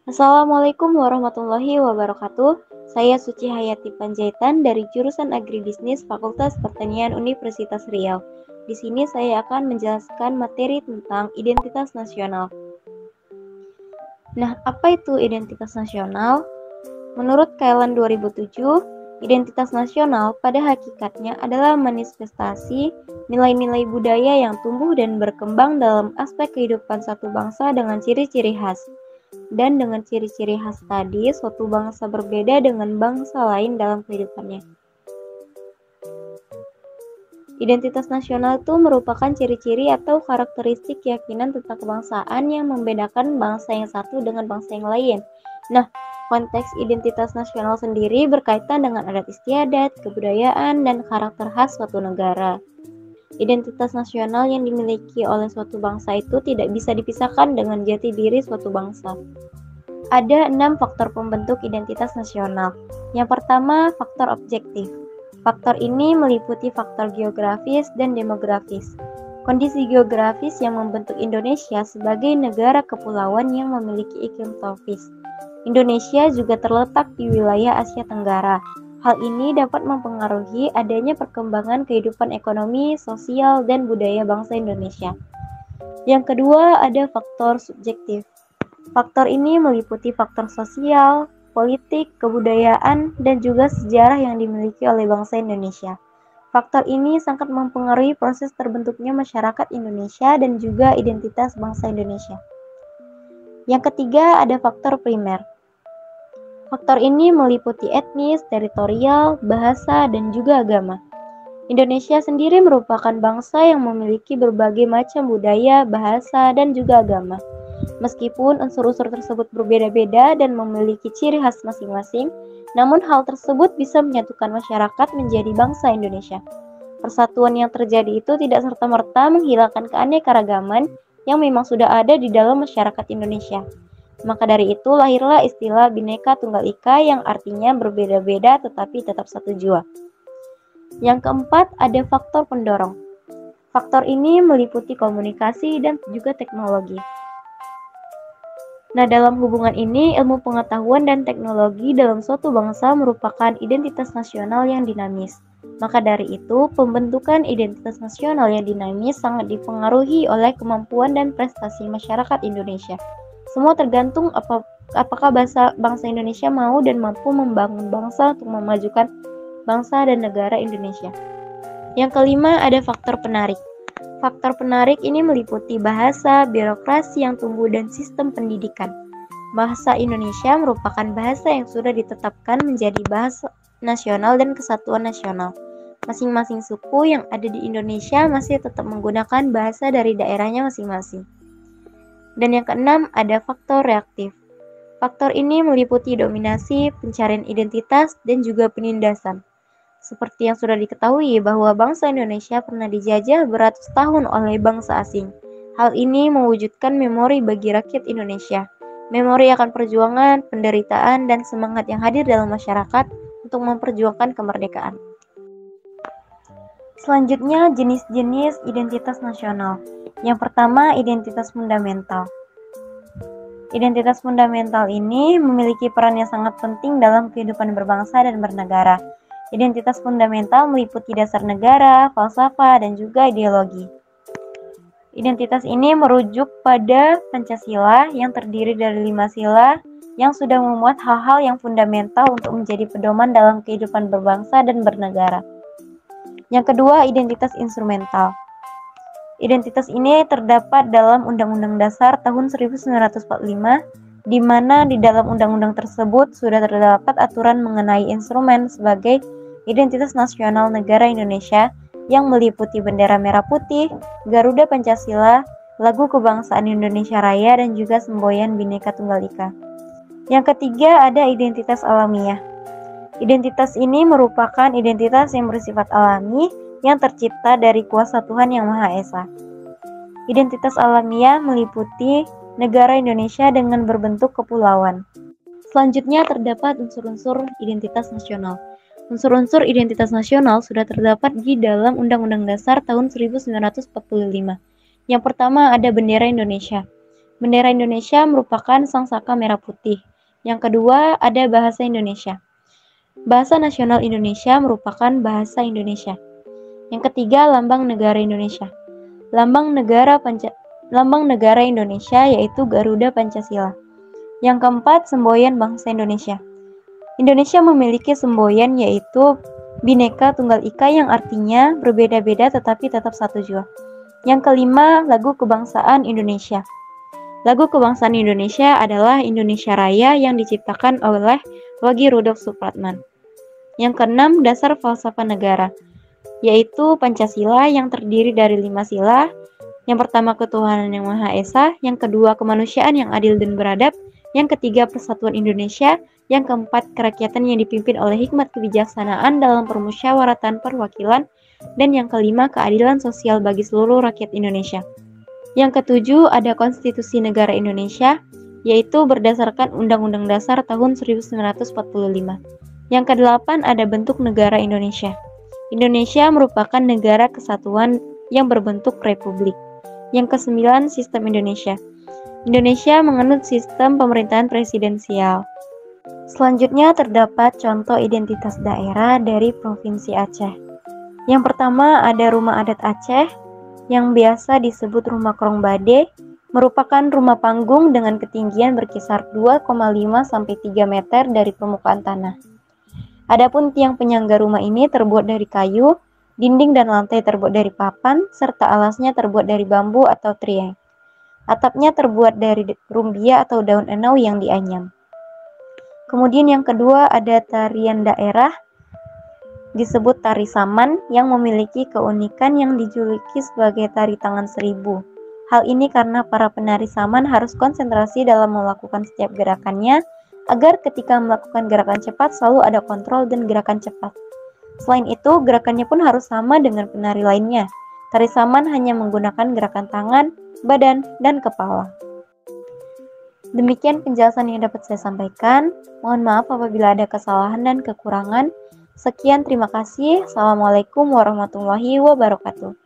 Assalamualaikum warahmatullahi wabarakatuh. Saya Suci Hayati Panjaitan dari jurusan Agribisnis Fakultas Pertanian Universitas Riau. Di sini saya akan menjelaskan materi tentang identitas nasional. Nah, apa itu identitas nasional? Menurut Kailan 2007, identitas nasional pada hakikatnya adalah manifestasi nilai-nilai budaya yang tumbuh dan berkembang dalam aspek kehidupan satu bangsa dengan ciri-ciri khas. Dan dengan ciri-ciri khas tadi, suatu bangsa berbeda dengan bangsa lain dalam kehidupannya. Identitas nasional itu merupakan ciri-ciri atau karakteristik keyakinan tentang kebangsaan yang membedakan bangsa yang satu dengan bangsa yang lain. Nah, konteks identitas nasional sendiri berkaitan dengan adat istiadat, kebudayaan, dan karakter khas suatu negara. Identitas nasional yang dimiliki oleh suatu bangsa itu tidak bisa dipisahkan dengan jati diri suatu bangsa. Ada 6 faktor pembentuk identitas nasional. Yang pertama, faktor objektif. Faktor ini meliputi faktor geografis dan demografis. Kondisi geografis yang membentuk Indonesia sebagai negara kepulauan yang memiliki iklim tropis. Indonesia juga terletak di wilayah Asia Tenggara. Hal ini dapat mempengaruhi adanya perkembangan kehidupan ekonomi, sosial, dan budaya bangsa Indonesia. Yang kedua, ada faktor subjektif. Faktor ini meliputi faktor sosial, politik, kebudayaan, dan juga sejarah yang dimiliki oleh bangsa Indonesia. Faktor ini sangat mempengaruhi proses terbentuknya masyarakat Indonesia dan juga identitas bangsa Indonesia. Yang ketiga, ada faktor primer. Faktor ini meliputi etnis, teritorial, bahasa, dan juga agama. Indonesia sendiri merupakan bangsa yang memiliki berbagai macam budaya, bahasa, dan juga agama. Meskipun unsur-unsur tersebut berbeda-beda dan memiliki ciri khas masing-masing, namun hal tersebut bisa menyatukan masyarakat menjadi bangsa Indonesia. Persatuan yang terjadi itu tidak serta-merta menghilangkan keanekaragaman yang memang sudah ada di dalam masyarakat Indonesia. Maka dari itu lahirlah istilah Bhinneka Tunggal Ika yang artinya berbeda-beda tetapi tetap satu jua. Yang keempat, ada faktor pendorong. Faktor ini meliputi komunikasi dan juga teknologi. Nah, dalam hubungan ini, ilmu pengetahuan dan teknologi dalam suatu bangsa merupakan identitas nasional yang dinamis. Maka dari itu, pembentukan identitas nasional yang dinamis sangat dipengaruhi oleh kemampuan dan prestasi masyarakat Indonesia. Semua tergantung apakah bangsa Indonesia mau dan mampu membangun bangsa untuk memajukan bangsa dan negara Indonesia. Yang kelima, ada faktor penarik. Faktor penarik ini meliputi bahasa, birokrasi yang tumbuh, dan sistem pendidikan. Bahasa Indonesia merupakan bahasa yang sudah ditetapkan menjadi bahasa nasional dan kesatuan nasional. Masing-masing suku yang ada di Indonesia masih tetap menggunakan bahasa dari daerahnya masing-masing. Dan yang keenam, ada faktor reaktif. Faktor ini meliputi dominasi, pencarian identitas, dan juga penindasan. Seperti yang sudah diketahui bahwa bangsa Indonesia pernah dijajah beratus tahun oleh bangsa asing. Hal ini mewujudkan memori bagi rakyat Indonesia. Memori akan perjuangan, penderitaan, dan semangat yang hadir dalam masyarakat untuk memperjuangkan kemerdekaan. Selanjutnya, jenis-jenis identitas nasional. Yang pertama, identitas fundamental. Identitas fundamental ini memiliki peran yang sangat penting dalam kehidupan berbangsa dan bernegara. Identitas fundamental meliputi dasar negara, falsafah, dan juga ideologi. Identitas ini merujuk pada Pancasila yang terdiri dari 5 sila yang sudah memuat hal-hal yang fundamental untuk menjadi pedoman dalam kehidupan berbangsa dan bernegara. Yang kedua, identitas instrumental. Identitas ini terdapat dalam Undang-Undang Dasar tahun 1945, di mana di dalam undang-undang tersebut sudah terdapat aturan mengenai instrumen sebagai identitas nasional negara Indonesia yang meliputi bendera merah putih, Garuda Pancasila, lagu kebangsaan Indonesia Raya, dan juga semboyan Bhinneka Tunggal Ika. Yang ketiga, ada identitas alamiah. Identitas ini merupakan identitas yang bersifat alami yang tercipta dari kuasa Tuhan Yang Maha Esa. Identitas alamiah meliputi negara Indonesia dengan berbentuk kepulauan. Selanjutnya terdapat unsur-unsur identitas nasional. Unsur-unsur identitas nasional sudah terdapat di dalam Undang-Undang Dasar tahun 1945. Yang pertama ada bendera Indonesia. Bendera Indonesia merupakan sangsaka merah putih. Yang kedua, ada bahasa Indonesia. Bahasa nasional Indonesia merupakan bahasa Indonesia. Yang ketiga, lambang negara Indonesia. Lambang negara Indonesia yaitu Garuda Pancasila. Yang keempat, semboyan bangsa Indonesia. Indonesia memiliki semboyan yaitu Bhinneka Tunggal Ika yang artinya berbeda-beda tetapi tetap satu jua. Yang kelima, lagu kebangsaan Indonesia. Lagu kebangsaan Indonesia adalah Indonesia Raya yang diciptakan oleh Wage Rudolf Supratman. Yang keenam, dasar falsafah negara, yaitu Pancasila yang terdiri dari 5 sila. Yang pertama, ketuhanan yang Maha Esa. Yang kedua, kemanusiaan yang adil dan beradab. Yang ketiga, persatuan Indonesia. Yang keempat, kerakyatan yang dipimpin oleh hikmat kebijaksanaan dalam permusyawaratan perwakilan. Dan yang kelima, keadilan sosial bagi seluruh rakyat Indonesia. Yang ketujuh, ada Konstitusi Negara Indonesia, yaitu berdasarkan Undang-Undang Dasar tahun 1945. Yang kedelapan, ada bentuk negara Indonesia. Indonesia merupakan negara kesatuan yang berbentuk republik. Yang kesembilan, sistem Indonesia. Indonesia menganut sistem pemerintahan presidensial. Selanjutnya terdapat contoh identitas daerah dari Provinsi Aceh. Yang pertama ada Rumah Adat Aceh, yang biasa disebut Rumah Krong Bade, merupakan rumah panggung dengan ketinggian berkisar 2,5 sampai 3 meter dari permukaan tanah. Adapun tiang penyangga rumah ini terbuat dari kayu, dinding dan lantai terbuat dari papan, serta alasnya terbuat dari bambu atau trieng. Atapnya terbuat dari rumbia atau daun enau yang dianyam. Kemudian yang kedua ada tarian daerah, disebut tari saman, yang memiliki keunikan yang dijuluki sebagai tari tangan seribu. Hal ini karena para penari saman harus konsentrasi dalam melakukan setiap gerakannya, agar ketika melakukan gerakan cepat selalu ada kontrol dan gerakan cepat. Selain itu, gerakannya pun harus sama dengan penari lainnya. Tari saman hanya menggunakan gerakan tangan, badan, dan kepala. Demikian penjelasan yang dapat saya sampaikan. Mohon maaf apabila ada kesalahan dan kekurangan. Sekian, terima kasih. Assalamualaikum warahmatullahi wabarakatuh.